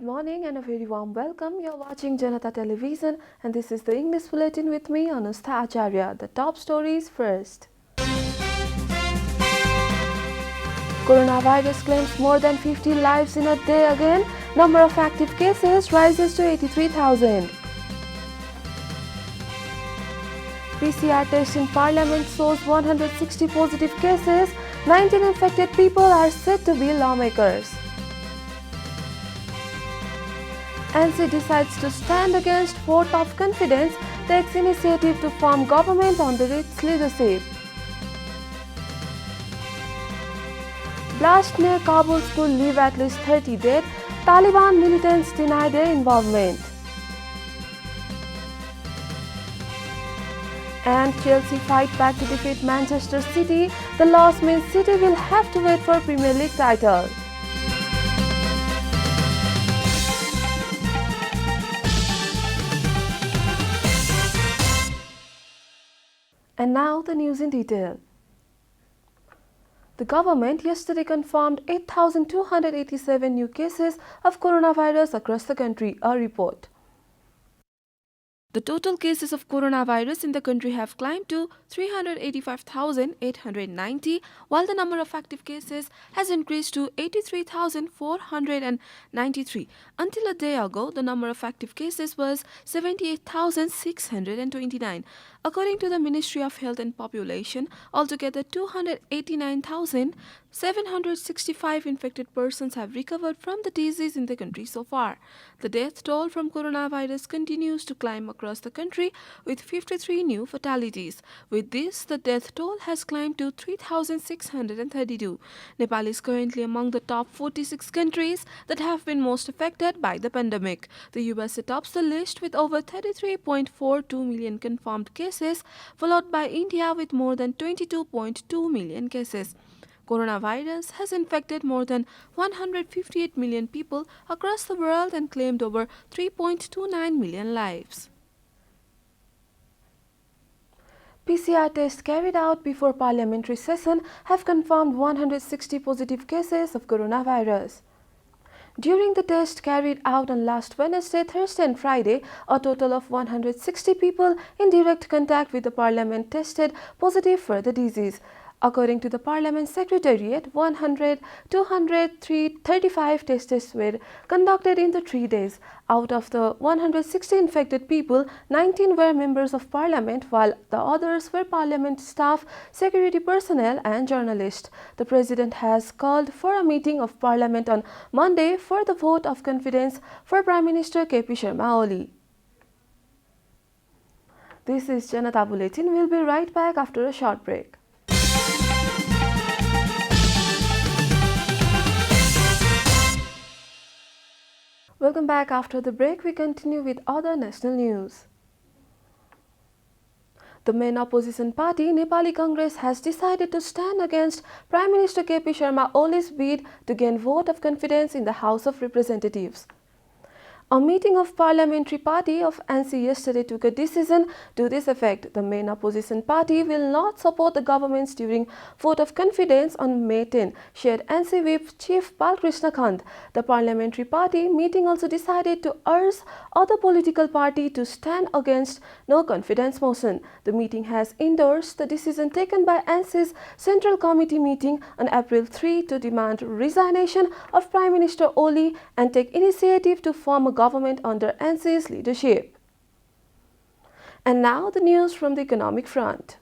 morning and a very warm welcome. You're watching Janata Television and this is the English Bulletin with me, Anustha Acharya. The top stories first. Coronavirus claims more than 50 lives in a day again. Number of active cases rises to 83,000. PCR test in Parliament shows 160 positive cases. 19 infected people are said to be lawmakers. NC decides to stand against vote of confidence, takes initiative to form government under its leadership. Blast near Kabul school leave at least 30 dead. Taliban militants deny their involvement. And Chelsea fight back to defeat Manchester City. The loss means City will have to wait for Premier League title. And now the news in detail. The government yesterday confirmed 8,287 new cases of coronavirus across the country, a report. The total cases of coronavirus in the country have climbed to 385,890, while the number of active cases has increased to 83,493. Until a day ago, the number of active cases was 78,629. According to the Ministry of Health and Population, altogether 289,765 infected persons have recovered from the disease in the country so far. The death toll from coronavirus continues to climb across the country with 53 new fatalities. With this, the death toll has climbed to 3,632. Nepal is currently among the top 46 countries that have been most affected by the pandemic. The USA tops the list with over 33.42 million confirmed cases, followed by India with more than 22.2 million cases. Coronavirus has infected more than 158 million people across the world and claimed over 3.29 million lives. PCR tests carried out before parliamentary session have confirmed 160 positive cases of coronavirus. During the test carried out on last Wednesday, Thursday and Friday, a total of 160 people in direct contact with the parliament tested positive for the disease. According to the Parliament Secretariat, 235 tests were conducted in the 3 days. Out of the 160 infected people, 19 were members of Parliament, while the others were Parliament staff, security personnel and journalists. The President has called for a meeting of Parliament on Monday for the vote of confidence for Prime Minister KP Sharma Oli. This is Janata Bulletin. We'll be right back after a short break. Welcome back. After the break, we continue with other national news. The main opposition party, Nepali Congress, has decided to stand against Prime Minister KP Sharma Oli's bid to gain vote of confidence in the House of Representatives. A meeting of parliamentary party of NC yesterday took a decision to this effect. The main opposition party will not support the governments during vote of confidence on May 10, shared NC Whip Chief Balkrishna Kant. The parliamentary party meeting also decided to urge other political party to stand against no confidence motion. The meeting has endorsed the decision taken by NC's Central Committee meeting on April 3 to demand resignation of Prime Minister Oli and take initiative to form a government under NC's leadership. And now the news from the economic front.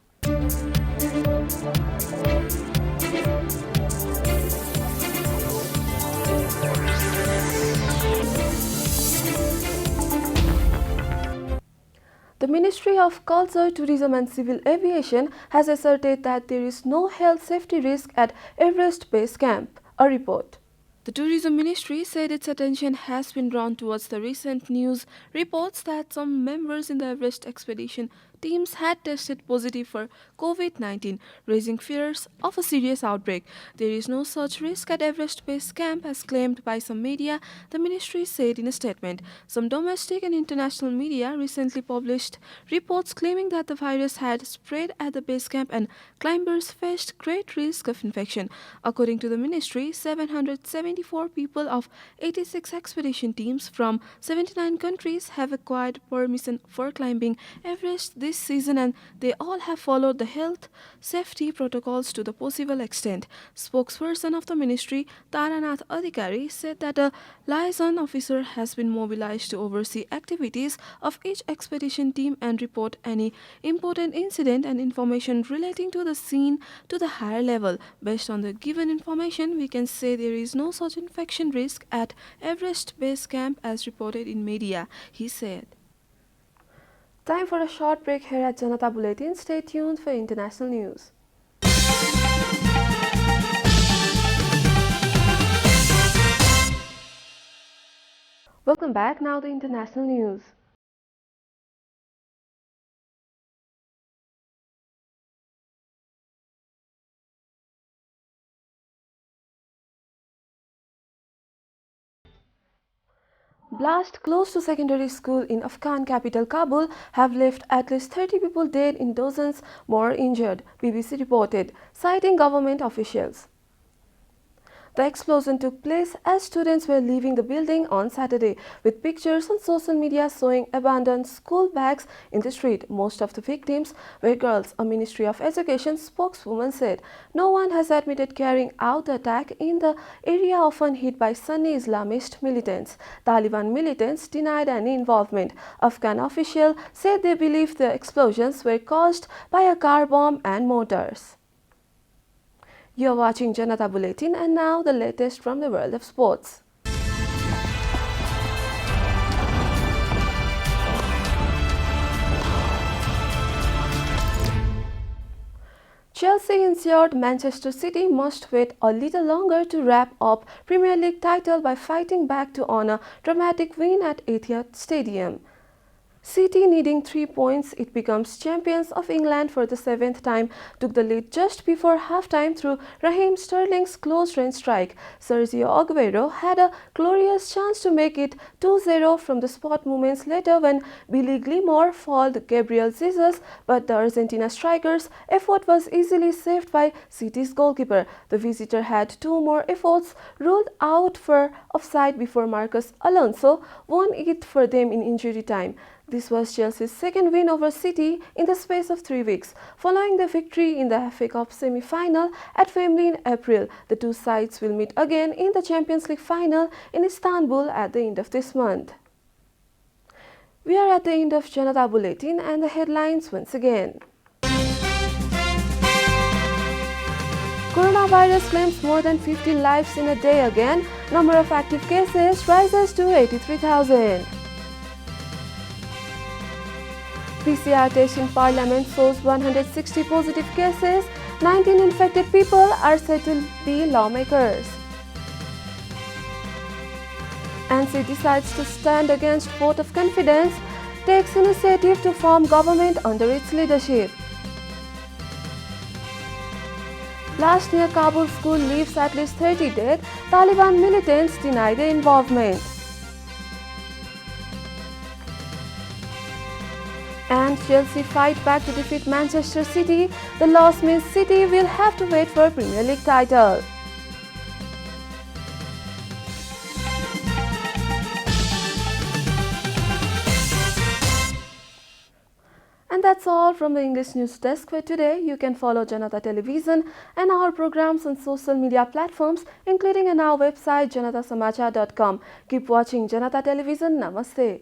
The Ministry of Culture, Tourism and Civil Aviation has asserted that there is no health safety risk at Everest Base Camp. A report. The Tourism Ministry said its attention has been drawn towards the recent news reports that some members in the Everest expedition teams had tested positive for COVID-19, raising fears of a serious outbreak. There is no such risk at Everest Base Camp as claimed by some media, the ministry said in a statement. Some domestic and international media recently published reports claiming that the virus had spread at the base camp and climbers faced great risk of infection. According to the ministry, 774 people of 86 expedition teams from 79 countries have acquired permission for climbing Everest this season, and they all have followed the health safety protocols to the possible extent. Spokesperson of the ministry, Taranath Adhikari, said that a liaison officer has been mobilized to oversee activities of each expedition team and report any important incident and information relating to the scene to the higher level. Based on the given information, we can say there is no such infection risk at Everest Base Camp as reported in media, he said. Time for a short break here at Janata Bulletin. Stay tuned for international news. Welcome back. Now the international news. Blast close to secondary school in Afghan capital Kabul have left at least 30 people dead and dozens more injured, BBC reported, citing government officials. The explosion took place as students were leaving the building on Saturday, with pictures on social media showing abandoned school bags in the street. Most of the victims were girls, a Ministry of Education spokeswoman said. No one has admitted carrying out the attack in the area often hit by Sunni Islamist militants. Taliban militants denied any involvement. Afghan officials said they believe the explosions were caused by a car bomb and mortars. You are watching Janata Bulletin, and now the latest from the world of sports. Chelsea ensured Manchester City must wait a little longer to wrap up Premier League title by fighting back to earn a dramatic win at Etihad Stadium. City, needing 3 points, it becomes champions of England for the 7th time, took the lead just before half-time through Raheem Sterling's close-range strike. Sergio Aguero had a glorious chance to make it 2-0 from the spot moments later when Billy Gilmour fouled Gabriel Jesus, but the Argentina striker's effort was easily saved by City's goalkeeper. The visitor had 2 more efforts ruled out for offside before Marcos Alonso won it for them in injury time. This was Chelsea's second win over City in the space of 3 weeks. Following the victory in the FA Cup semi-final at Wembley in April, the two sides will meet again in the Champions League final in Istanbul at the end of this month. We are at the end of Janata Bulletin, and the headlines once again. Coronavirus claims more than 50 lives in a day again. Number of active cases rises to 83,000. PCR test in Parliament shows 160 positive cases. 19 infected people are said to be lawmakers. ANC decides to stand against vote of confidence, takes initiative to form government under its leadership. Blast near Kabul school leaves at least 30 dead. Taliban militants deny their involvement. And Chelsea fight back to defeat Manchester City. The loss means City will have to wait for a Premier League title. And that's all from the English News Desk for today. You can follow Janata Television and our programs on social media platforms, including on our website janatasamachar.com. Keep watching Janata Television. Namaste.